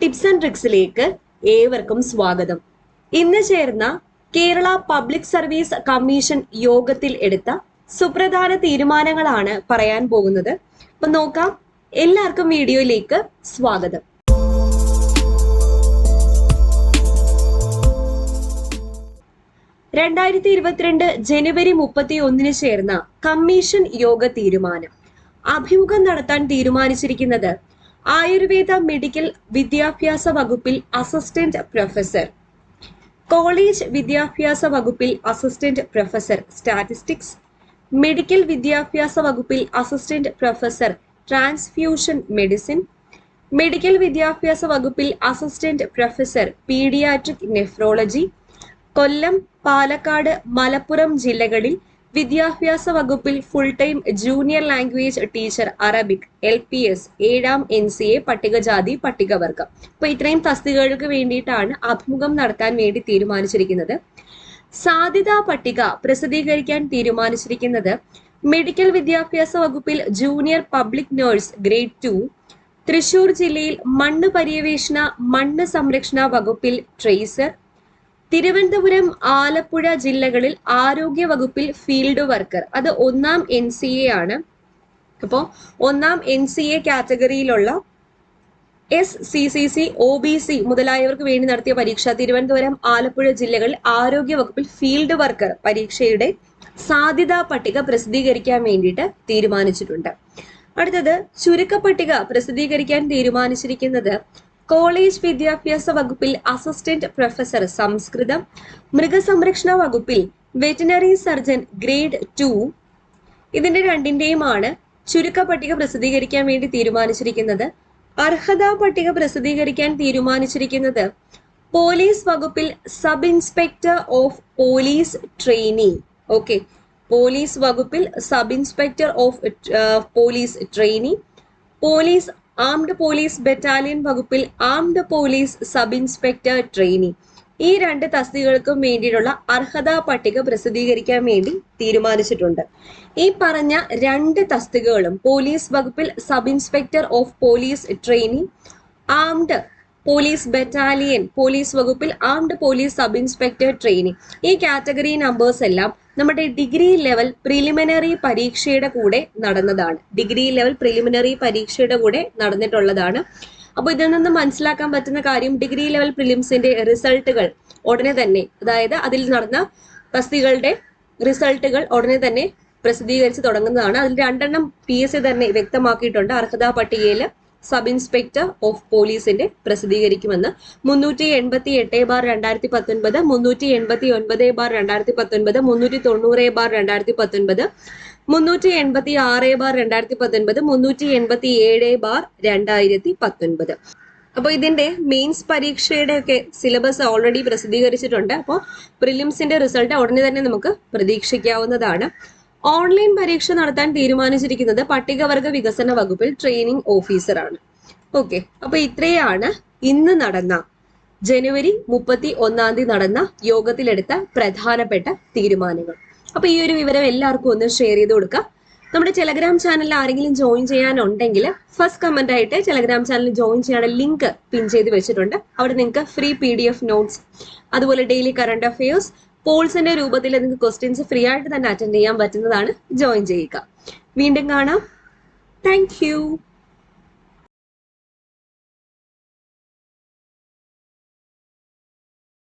Tips and ട്രിക്സിലേക്ക് ഏവർക്കും സ്വാഗതം. ഇന്ന് ചേർന്ന കേരള പബ്ലിക് സർവീസ് കമ്മീഷൻ യോഗത്തിൽ എടുത്ത സുപ്രധാന തീരുമാനങ്ങളാണ് പറയാൻ പോകുന്നത്. അപ്പൊ നോക്കാം. എല്ലാവർക്കും വീഡിയോയിലേക്ക് സ്വാഗതം. ജനുവരി 31 ചേർന്ന കമ്മീഷൻ യോഗ തീരുമാനം. അഭിമുഖം നടത്താൻ തീരുമാനിച്ചിരിക്കുന്നത് ആയുർവേദ മെഡിക്കൽ വിദ്യാഭ്യാസ വകുപ്പിൽ അസിസ്റ്റന്റ് പ്രൊഫസർ, കോളേജ് വിദ്യാഭ്യാസ വകുപ്പിൽ അസിസ്റ്റന്റ് പ്രൊഫസർ സ്റ്റാറ്റിസ്റ്റിക്സ്, മെഡിക്കൽ വിദ്യാഭ്യാസ വകുപ്പിൽ assistant professor transfusion medicine, medical വിദ്യാഭ്യാസ വകുപ്പിൽ അസിസ്റ്റന്റ് പ്രൊഫസർ പീഡിയാട്രിക് നെഫ്രോളജി, കൊല്ലം, പാലക്കാട്, മലപ്പുറം ജില്ലകളിൽ വിദ്യാഭ്യാസ വകുപ്പിൽ full time junior language teacher Arabic LPS 7ാം NCA പട്ടികജാതി പട്ടികവർഗം. അപ്പൊ ഇത്രയും തസ്തികകൾക്ക് വേണ്ടിയിട്ടാണ് അഭിമുഖം നടത്താൻ വേണ്ടി തീരുമാനിച്ചിരിക്കുന്നത്. സാധ്യതാ പട്ടിക പ്രസിദ്ധീകരിക്കാൻ തീരുമാനിച്ചിരിക്കുന്നത് മെഡിക്കൽ വിദ്യാഭ്യാസ വകുപ്പിൽ junior public nurse grade 2, Thrissur ജില്ലയിൽ മണ്ണ് പര്യവേഷണ മണ്ണ് സംരക്ഷണ വകുപ്പിൽ ട്രേസർ, തിരുവനന്തപുരം, ആലപ്പുഴ ജില്ലകളിൽ ആരോഗ്യ വകുപ്പിൽ ഫീൽഡ് വർക്കർ, അത് 1ാം NCA ആണ്. അപ്പോൾ 1ാം NCA കാറ്റഗറിയിലുള്ള SCCC, OBC മുതലായവർക്ക് വേണ്ടി നടത്തിയ പരീക്ഷ തിരുവനന്തപുരം, ആലപ്പുഴ ജില്ലകളിൽ ആരോഗ്യ വകുപ്പിൽ ഫീൽഡ് വർക്കർ പരീക്ഷയുടെ സാധ്യതാ പട്ടിക പ്രസിദ്ധീകരിക്കാൻ വേണ്ടിയിട്ട് തീരുമാനിച്ചിട്ടുണ്ട്. അടുത്തത് ചുരുക്കപ്പട്ടിക പ്രസിദ്ധീകരിക്കാൻ തീരുമാനിച്ചിരിക്കുന്നത് കോളേജ് വിദ്യാഭ്യാസ വകുപ്പിൽ അസിസ്റ്റന്റ് പ്രൊഫസർ സംസ്കൃതം, മൃഗസംരക്ഷണ വകുപ്പിൽ വെറ്റിനറി സർജൻ ഗ്രേഡ് 2, ഇതിന്റെ രണ്ടിന്റെയുമാണ് ചുരുക്കപ്പട്ടിക പ്രസിദ്ധീകരിക്കാൻ വേണ്ടി തീരുമാനിച്ചിരിക്കുന്നത്. അർഹതാ പട്ടിക പ്രസിദ്ധീകരിക്കാൻ തീരുമാനിച്ചിരിക്കുന്നത് പോലീസ് വകുപ്പിൽ sub inspector of police trainee. Okay, police വകുപ്പിൽ sub inspector of police trainee, police armed police battalion വകുപ്പിൽ armed police sub inspector trainee. ഈ രണ്ട് തസ്തികകൾക്കും വേണ്ടിയിട്ടുള്ള അർഹതാ പട്ടിക പ്രസിദ്ധീകരിക്കാൻ വേണ്ടി തീരുമാനിച്ചിട്ടുണ്ട്. ഈ പറഞ്ഞ രണ്ട് തസ്തികകളും പോലീസ് വകുപ്പിൽ sub inspector of police trainee, armed police battalion police വകുപ്പിൽ armed police sub inspector trainee, ഈ കാറ്റഗറി നമ്പേഴ്സ് എല്ലാം നമ്മുടെ ഡിഗ്രി ലെവൽ പ്രിലിമിനറി പരീക്ഷയുടെ കൂടെ നടന്നതാണ്. ഡിഗ്രി ലെവൽ പ്രിലിമിനറി പരീക്ഷയുടെ കൂടെ നടന്നിട്ടുള്ളതാണ്. അപ്പോൾ ഇതിൽ നിന്ന് മനസ്സിലാക്കാൻ പറ്റുന്ന കാര്യം, ഡിഗ്രി ലെവൽ പ്രിലിംസിന്റെ റിസൾട്ടുകൾ ഉടനെ തന്നെ, അതായത് അതിൽ നടന്ന തസ്തികളുടെ റിസൾട്ടുകൾ ഉടനെ തന്നെ പ്രസിദ്ധീകരിച്ച് തുടങ്ങുന്നതാണ്. അതിൽ 2 PSC തന്നെ വ്യക്തമാക്കിയിട്ടുണ്ട്. അർഹതാ പട്ടികയിൽ സബ് ഇൻസ്പെക്ടർ ഓഫ് പോലീസിന്റെ പ്രസിദ്ധീകരിക്കുമെന്ന്. 388/2019, 389/2019, 390/2019, 386/2019, 387/2019. അപ്പോൾ ഇതിന്റെ മെയിൻസ് പരീക്ഷയുടെ ഒക്കെ സിലബസ് ഓൾറെഡി പ്രസിദ്ധീകരിച്ചിട്ടുണ്ട്. അപ്പോൾ പ്രിലിംസിന്റെ റിസൾട്ട് ഉടനെ തന്നെ നമുക്ക് പ്രതീക്ഷിക്കാവുന്നതാണ്. ഓൺലൈൻ പരീക്ഷ നടത്താൻ തീരുമാനിച്ചിരിക്കുന്നത് പട്ടികവർഗ വികസന വകുപ്പിൽ ട്രെയിനിങ് ഓഫീസറാണ്. ഓക്കെ, അപ്പൊ ഇത്രയാണ് ഇന്ന് നടന്ന ജനുവരി 31 നടന്ന യോഗത്തിലെടുത്ത പ്രധാനപ്പെട്ട തീരുമാനങ്ങൾ. അപ്പൊ ഈ ഒരു വിവരം എല്ലാവർക്കും ഒന്ന് ഷെയർ ചെയ്ത് കൊടുക്കുക. നമ്മുടെ ടെലഗ്രാം ചാനലിൽ ആരെങ്കിലും ജോയിൻ ചെയ്യാനുണ്ടെങ്കിൽ ഫസ്റ്റ് കമന്റ് ആയിട്ട് ടെലഗ്രാം ചാനലിൽ ജോയിൻ ചെയ്യാനുള്ള ലിങ്ക് പിൻ ചെയ്ത് വെച്ചിട്ടുണ്ട്. അവിടെ നിങ്ങൾക്ക് ഫ്രീ PDF നോട്ട്സ്, അതുപോലെ ഡെയിലി കറണ്ട് അഫയേഴ്സ്, പോൾസിന്റെ രൂപത്തിൽ നിങ്ങൾക്ക് ക്വസ്റ്റ്യൻസ് ഫ്രീ ആയിട്ട് തന്നെ അറ്റൻഡ് ചെയ്യാൻ പറ്റുന്നതാണ്. ജോയിൻ ചെയ്യുക. വീണ്ടും കാണാം. Thank you.